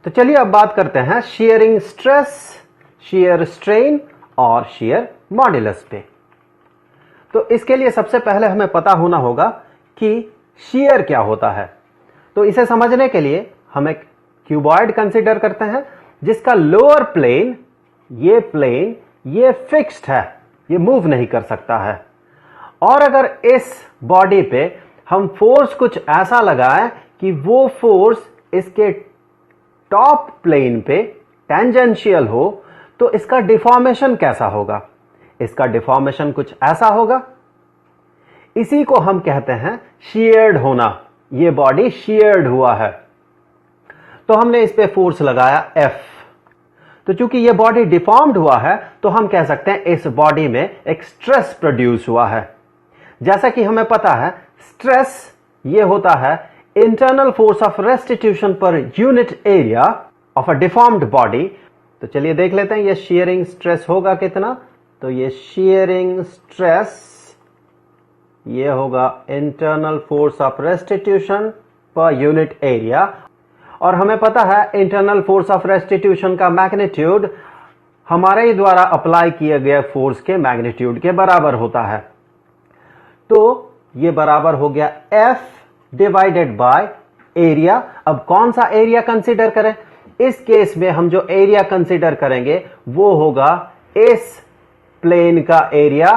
तो चलिए अब बात करते हैं शीयरिंग स्ट्रेस, शीयर स्ट्रेन और शीयर मॉड्यूलस पे। तो इसके लिए सबसे पहले हमें पता होना होगा कि शीयर क्या होता है। तो इसे समझने के लिए हम एक क्यूबॉइड कंसीडर करते हैं जिसका लोअर प्लेन ये फिक्स्ड है, ये मूव नहीं कर सकता है। और अगर इस बॉडी पे हम फोर्स कुछ ऐसा लगाएं कि वो फोर्स इसके टॉप प्लेन पे टेंजेंशियल हो, तो इसका डिफॉर्मेशन कैसा होगा? इसका डिफॉर्मेशन कुछ ऐसा होगा। इसी को हम कहते हैं शीयर्ड होना। ये बॉडी शीयर्ड हुआ है। तो हमने इस पे फोर्स लगाया F। तो चूंकि ये बॉडी डिफॉर्म्ड हुआ है तो हम कह सकते हैं इस बॉडी में एक स्ट्रेस प्रोड्यूस हुआ है। जैसा कि हमें पता है स्ट्रेस ये होता है internal force of restitution per unit area of a deformed body. तो चलिए देख लेते हैं ये शीयरिंग स्ट्रेस होगा कितना। तो ये शीयरिंग स्ट्रेस ये होगा internal force of restitution per unit area. और हमें पता है इंटरनल फोर्स ऑफ रेस्टिट्यूशन का मैग्नीट्यूड हमारे ही द्वारा अप्लाई किए गए फोर्स के मैग्नीट्यूड के बराबर होता है। तो ये बराबर हो गया F डिवाइडेड बाय एरिया। अब कौन सा एरिया कंसीडर करें? इस केस में हम जो एरिया कंसीडर करेंगे वो होगा इस प्लेन का एरिया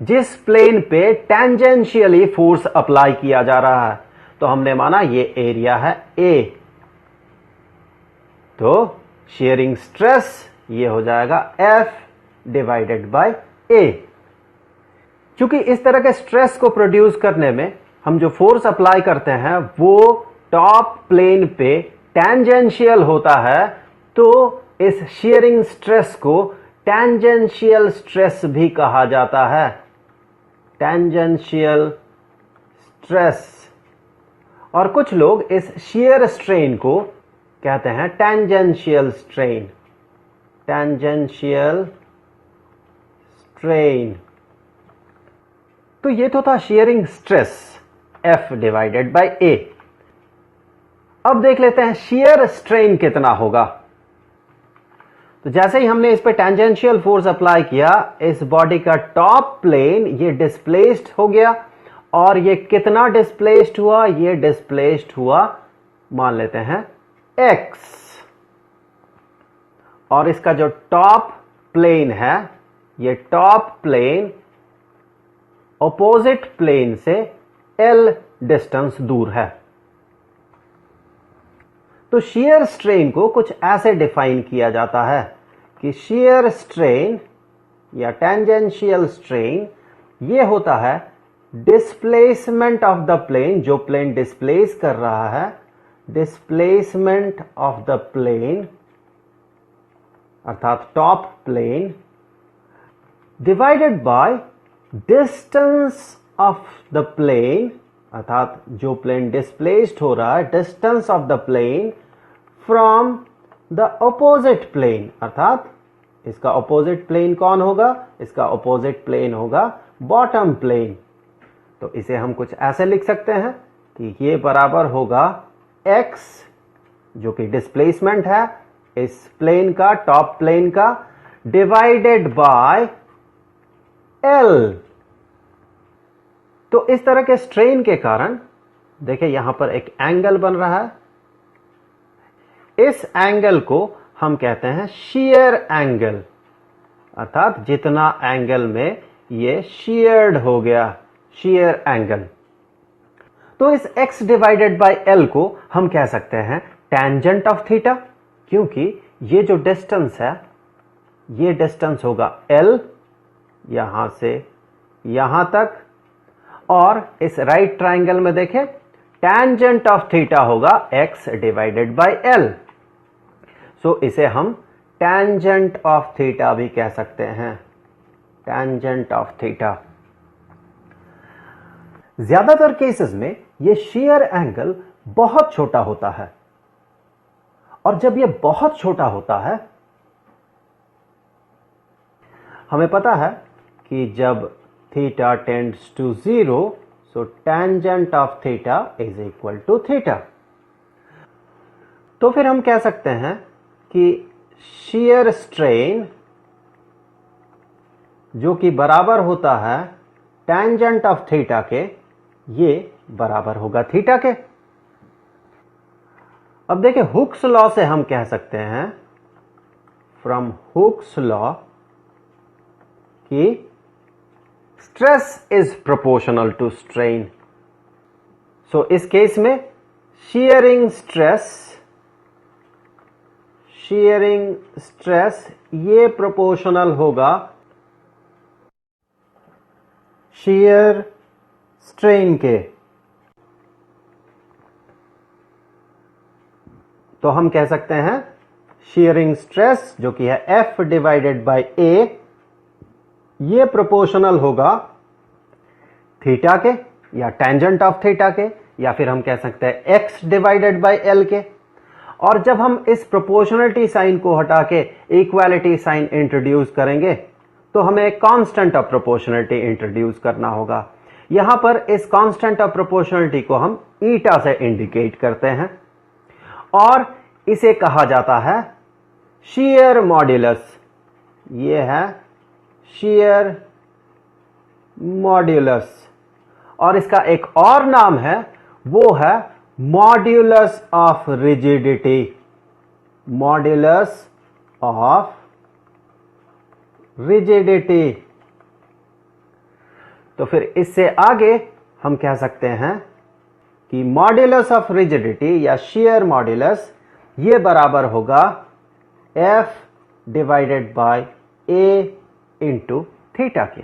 जिस प्लेन पे टेंजेंशियली फोर्स अप्लाई किया जा रहा है। तो हमने माना ये एरिया है A। तो शीयरिंग स्ट्रेस ये हो जाएगा F डिवाइडेड बाय A। क्योंकि इस तरह के स्ट्रेस को प्रोड्यूस करने में हम जो फोर्स अप्लाई करते हैं वो टॉप प्लेन पे टेंजेंशियल होता है, तो इस शीयरिंग स्ट्रेस को टेंजेंशियल स्ट्रेस भी कहा जाता है। Tangential stress. और कुछ लोग इस शीयर स्ट्रेन को कहते हैं टेंजेंशियल स्ट्रेन। Tangential strain. तो ये तो था shearing stress F divided by A। अब देख लेते हैं शीयर स्ट्रेन कितना होगा। तो जैसे ही हमने इस पे टेंजेंशियल फोर्स अप्लाई किया, इस बॉडी का टॉप प्लेन ये डिस्प्लेस्ड हो गया। और ये कितना डिस्प्लेस्ड हुआ? ये डिस्प्लेस्ड हुआ मान लेते हैं X। और इसका जो टॉप प्लेन है ये टॉप प्लेन ऑपोजिट प्लेन से L डिस्टेंस दूर है। तो शीयर स्ट्रेन को कुछ ऐसे डिफाइन किया जाता है कि शीयर स्ट्रेन या टेंजेंशियल स्ट्रेन ये होता है डिस्प्लेसमेंट ऑफ द प्लेन, जो प्लेन डिस्प्लेस कर रहा है, डिस्प्लेसमेंट ऑफ द प्लेन अर्थात top plane divided by distance of the plane अर्थात जो प्लेन डिस्प्लेस्ड हो रहा है, distance of the plane from the opposite plane अर्थात इसका अपोजिट प्लेन कौन होगा? इसका अपोजिट प्लेन होगा बॉटम प्लेन। तो इसे हम कुछ ऐसे लिख सकते हैं कि ये बराबर होगा X जो कि डिस्प्लेसमेंट है इस प्लेन का, टॉप प्लेन का, डिवाइडेड बाय L। तो इस तरह के स्ट्रेन के कारण देखिए यहां पर एक एंगल बन रहा है। इस एंगल को हम कहते हैं शीयर एंगल अर्थात जितना एंगल में ये शीयर्ड हो गया, शीयर एंगल। तो इस x डिवाइडेड बाय L को हम कह सकते हैं टेंजेंट ऑफ थीटा, क्योंकि ये जो डिस्टेंस है ये डिस्टेंस होगा L यहां से यहां तक। और इस राइट ट्राइंगल में देखें टेंजेंट ऑफ थीटा होगा x डिवाइडेड बाय L। सो इसे हम टेंजेंट ऑफ थीटा भी कह सकते हैं, टेंजेंट ऑफ थीटा। ज्यादातर केसेस में ये शीयर एंगल बहुत छोटा होता है। और जब ये बहुत छोटा होता है, हमें पता है कि जब theta tends to 0, so tangent of theta is equal to theta. तो फिर हम कह सकते हैं कि shear strain जो कि बराबर होता है टेंजेंट ऑफ थीटा के, ये बराबर होगा थीटा के। अब देखिए हुक्स लॉ से हम कह सकते हैं, फ्रॉम हुक्स लॉ, कि stress is proportional to strain. So इस केस में shearing स्ट्रेस ये प्रोपोर्शनल होगा shear strain के। तो हम कह सकते हैं shearing स्ट्रेस जो कि है F डिवाइडेड बाय A, ये प्रोपोर्शनल होगा थीटा के या टेंजेंट ऑफ थीटा के, या फिर हम कह सकते हैं X डिवाइडेड बाय L के। और जब हम इस प्रोपोर्शनलिटी साइन को हटा के इक्वालिटी साइन इंट्रोड्यूस करेंगे तो हमें एक कांस्टेंट ऑफ प्रोपोर्शनलिटी इंट्रोड्यूस करना होगा। यहां पर इस कांस्टेंट ऑफ प्रोपोर्शनलिटी को हम ईटा से इंडिकेट करते हैं और इसे कहा जाता है shear मॉड्यूलस। ये है shear मॉड्यूलस, और इसका एक और नाम है, वो है modulus of rigidity. Modulus of rigidity. तो फिर इससे आगे हम कह सकते हैं कि मॉड्यूलस ऑफ रिजिडिटी या shear मॉड्यूलस ये बराबर होगा F divided by A into theta के।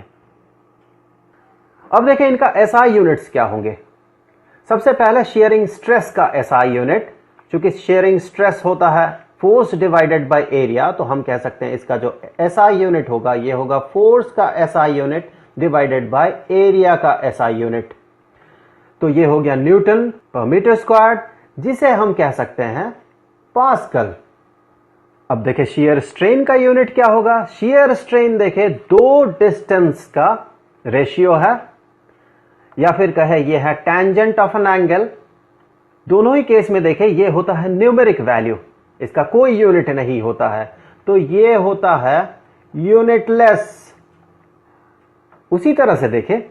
अब देखें इनका SI यूनिट्स क्या होंगे। सबसे पहले shearing स्ट्रेस का SI यूनिट, चूंकि shearing स्ट्रेस होता है फोर्स डिवाइडेड बाय एरिया, तो हम कह सकते हैं इसका जो SI यूनिट होगा ये होगा फोर्स का SI unit divided by area का SI यूनिट। तो ये हो गया न्यूटन पर मीटर स्क्वायर, जिसे हम कह सकते हैं पास्कल। अब देखें shear स्ट्रेन का यूनिट क्या होगा। shear स्ट्रेन देखें दो डिस्टेंस का रेशियो है, या फिर कहे ये है टेंजेंट ऑफ एन एंगल। दोनों ही केस में देखें ये होता है न्यूमेरिक वैल्यू, इसका कोई यूनिट नहीं होता है, तो ये होता है यूनिटलेस। उसी तरह से देखें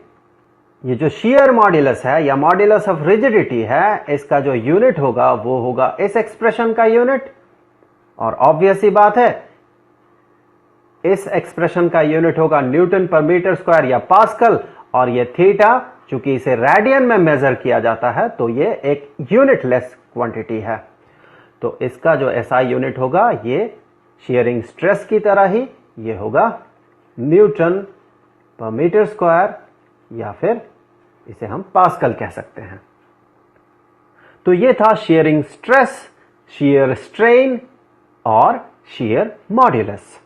ये जो shear मॉड्यूलस है या मॉड्यूलस ऑफ रिजिडिटी है, इसका जो यूनिट होगा वो होगा इस एक्सप्रेशन का यूनिट। और ऑब्वियस सी बात है इस एक्सप्रेशन का यूनिट होगा न्यूटन पर मीटर स्क्वायर या पास्कल, और ये थीटा चूंकि इसे रेडियन में मेजर किया जाता है तो ये एक यूनिटलेस क्वांटिटी है। तो इसका जो SI यूनिट होगा ये shearing स्ट्रेस की तरह ही ये होगा न्यूटन पर मीटर स्क्वायर, या फिर इसे हम पास्कल कह सकते हैं। तो ये था shearing स्ट्रेस, shear स्ट्रेन और shear मॉड्यूलस।